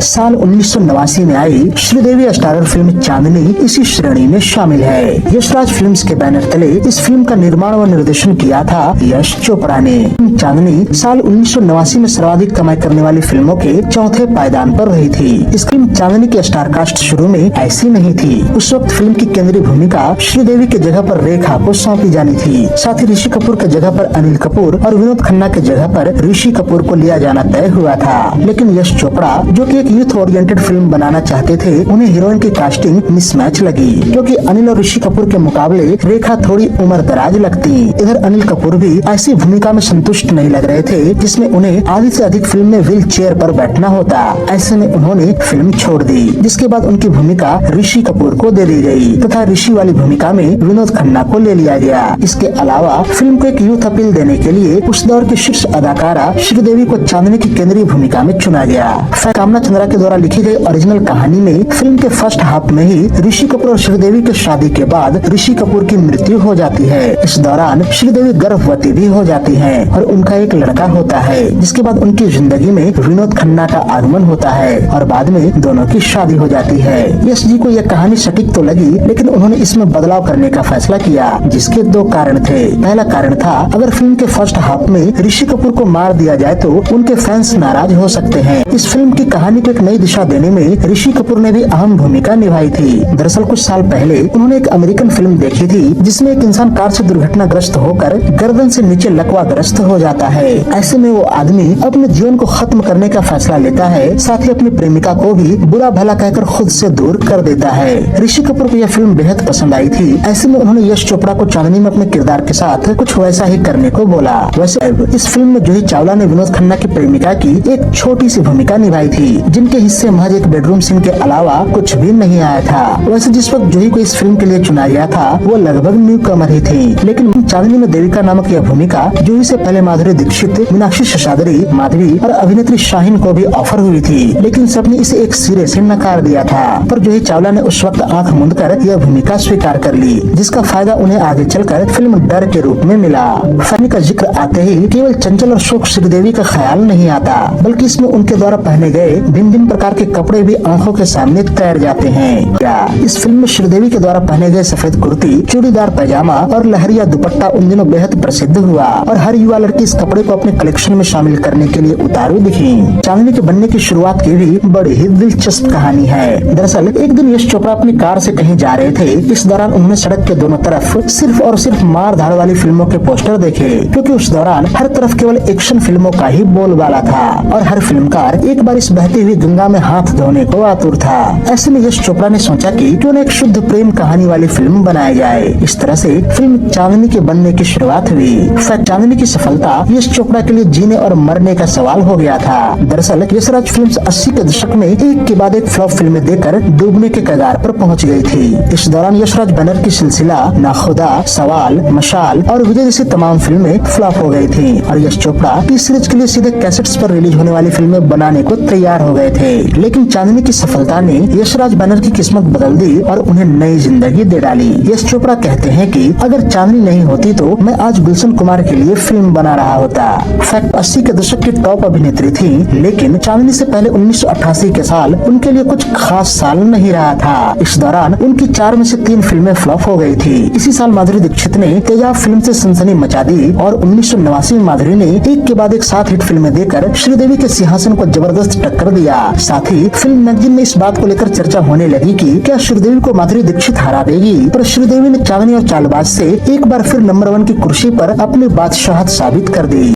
साल 1989 में आई Sridevi starrer film चांदनी इसी श्रेणी में शामिल है। यशराज फिल्म्स के बैनर तले इस फिल्म का निर्माण व निर्देशन किया था यश चोपड़ा ने। चांदनी साल 1989 में सर्वाधिक कमाई करने वाली फिल्मों के चौथे पायदान पर रही थी। इस फिल्म चांदनी की स्टार कास्ट शुरू में ऐसी नहीं थी। उस वक्त फिल्म की केंद्रीय भूमिका श्रीदेवी के जगह पर रेखा को सौंपी जानी थी। साथ ही ऋषि कपूर के जगह पर अनिल कपूर और विनोद खन्ना के जगह पर ऋषि कपूर को लिया जाना तय हुआ था। लेकिन यश चोपड़ा जो कि एक यूथ ओरिएंटेड फिल्म बनाना चाहते थे, उन्हें हीरोइन की कास्टिंग मिसमैच लगी, क्योंकि अनिल और ऋषि कपूर के मुकाबले रेखा थोड़ी उम्र दराज लगती। इधर अनिल कपूर भी ऐसी भूमिका में संतुष्ट नहीं लग रहे थे जिसमें उन्हें आधी से अधिक फिल्म में व्हील चेयर पर बैठना होता। ऐसे में उन्होंने फिल्म छोड़ दी, जिसके बाद उनकी भूमिका ऋषि कपूर को दे दी गई तथा ऋषि वाली भूमिका में विनोद खन्ना को ले लिया गया। इसके अलावा फिल्म को एक यूथ अपील देने के लिए उस दौर की शीर्ष अदाकारा श्रीदेवी को चांदनी की केंद्रीय भूमिका में चुना गया। कामना चंद्रा के द्वारा लिखी गई ओरिजिनल कहानी में फिल्म के फर्स्ट हाफ में ही ऋषि कपूर और श्रीदेवी की शादी के बाद ऋषि कपूर की मृत्यु हो जाती है। इस दौरान श्रीदेवी गर्भवती भी हो जाती हैं और उनका एक लड़का होता है, जिसके बाद उनकी जिंदगी में विनोद खन्ना का आगमन होता है और बाद में दोनों की शादी हो जाती है। यश जी को यह कहानी सटीक तो लगी, लेकिन उन्होंने इसमें बदलाव करने का फैसला किया, जिसके दो कारण थे। पहला कारण था, अगर फिल्म के फर्स्ट हाफ में ऋषि कपूर को मार दिया जाए तो उनके फैंस नाराज हो सकते हैं। इस फिल्म की कहानी को एक नई दिशा देने में ऋषि कपूर ने भी अहम भूमिका निभाई थी। दरअसल कुछ साल पहले उन्होंने एक अमेरिकन फिल्म देखी थी जिसमें एक इंसान कार से दुर्घटनाग्रस्त होकर गर्दन से नीचे लकवाग्रस्त हो जाता है। ऐसे में वो आदमी अपने जीवन को खत्म करने का फैसला लेता है, साथ ही अपनी प्रेमिका को भी बुरा भला कहकर खुद से दूर कर देता है। ऋषि कपूर को यह फिल्म बेहद पसंद आई थी। ऐसे में उन्होंने यश चोपड़ा को चांदनी में अपने किरदार के साथ कुछ वैसा ही करने को बोला। वैसे इस फिल्म में जूही चावला ने विनोद खन्ना की प्रेमिका की एक छोटी सी भूमिका निभाई थी, जिनके हिस्से महज एक बेडरूम सीन के अलावा कुछ भी नहीं आया था। वैसे जिस वक्त जूही को इस फिल्म के लिए चुना गया था वो लगभग न्यू कमर ही थी, लेकिन चांदनी में देविका नामक यह भूमिका जूही से पहले माधुरी दीक्षित, मीनाक्षी शशाद्री, माधवी और अभिनेत्री शाहीन को भी ऑफर हुई थी, लेकिन सबने इसे एक सिरे से नकार दिया था। पर जूही चावला ने उस वक्त आंख मूंद कर यह भूमिका स्वीकार कर ली, जिसका फायदा उन्हें आगे चलकर फिल्म डर के रूप में मिला। फिल्म का जिक्र आते ही केवल चंचल और शोक श्रीदेवी का ख्याल नहीं आता, बल्कि इसमें उनके द्वारा पहने गए भिन्न भिन्न प्रकार के कपड़े भी आंखों के सामने तैर जाते हैं। क्या इस फिल्म में श्रीदेवी के द्वारा पहने गए सफेद कुर्ती, चूड़ीदार पैजामा और लहरिया दुपट्टा उन दिनों बेहद प्रसिद्ध हुआ और हर युवा लड़की इस कपड़े को अपने कलेक्शन में शामिल करने के लिए उतारू दिखी। चांदनी के बनने की शुरुआत की भी बड़ी ही दिलचस्प कहानी है। दरअसल एक दिन यश चोपड़ा अपनी कार से कहीं जा रहे थे। इस दौरान उन्होंने सड़क के दोनों तरफ सिर्फ और सिर्फ मार धाड़ वाली फिल्मों के पोस्टर देखे, क्योंकि उस दौरान हर तरफ केवल एक्शन फिल्मों का ही बोलबाला था और हर फिल्मकार एक बार इस बहती हुई गंगा में हाथ धोने को आतुर था। ऐसे में यश चोपड़ा ने सोचा कि क्यों न एक शुद्ध प्रेम कहानी वाली फिल्म बनाई जाए। इस तरह से फिल्म चांदनी के बनने की शुरुआत हुई। चांदनी की सफलता यश चोपड़ा के लिए जीने और मरने का सवाल हो गया था। दरअसल यशराज फिल्म्स 80 के दशक में एक के बाद एक फ्लॉप फिल्में देकर डूबने के कगार पर पहुंच गई थी। इस दौरान यशराज बैनर की सिलसिला नाखुदा, सवाल, मशाल और विजय जैसी तमाम फिल्में फ्लॉप हो गई थी और यश चोपड़ा इस सीरीज के लिए सीधे कैसेट्स पर रिलीज होने वाली फिल्में बनाने को तैयार हो गए थे। लेकिन चांदनी की सफलता ने यशराज बैनर की किस्मत बदल दी और उन्हें नई जिंदगी दे डाली। यश चोपड़ा कहते हैं कि अगर चांदनी नहीं होती तो मैं आज गुलशन कुमार के लिए फिल्म बना रहा होता। फैक्ट 80 के दशक की टॉप अभिनेत्री थी, लेकिन चांदनी से पहले 1988 के साल उनके लिए कुछ खास साल नहीं रहा था। इस दौरान उनकी 4 में से 3 फिल्में फ्लॉप हो गई थी। इसी साल माधुरी दीक्षित ने तेजाब फिल्म से सनसनी मचा दी और 1989 में माधुरी ने एक के बाद एक 7 हिट फिल्में देकर श्रीदेवी के सिंहासन को जबरदस्त टक्कर दिया। साथ ही फिल्म मैगजीन में इस बात को लेकर चर्चा होने लगी कि क्या श्रीदेवी को माधुरी दीक्षित हरा देगी, पर श्रीदेवी ने चांदनी और चालबाज से एक बार फिर नंबर 1 की कुर्सी पर अपनी बादशाहत साबित कर दी।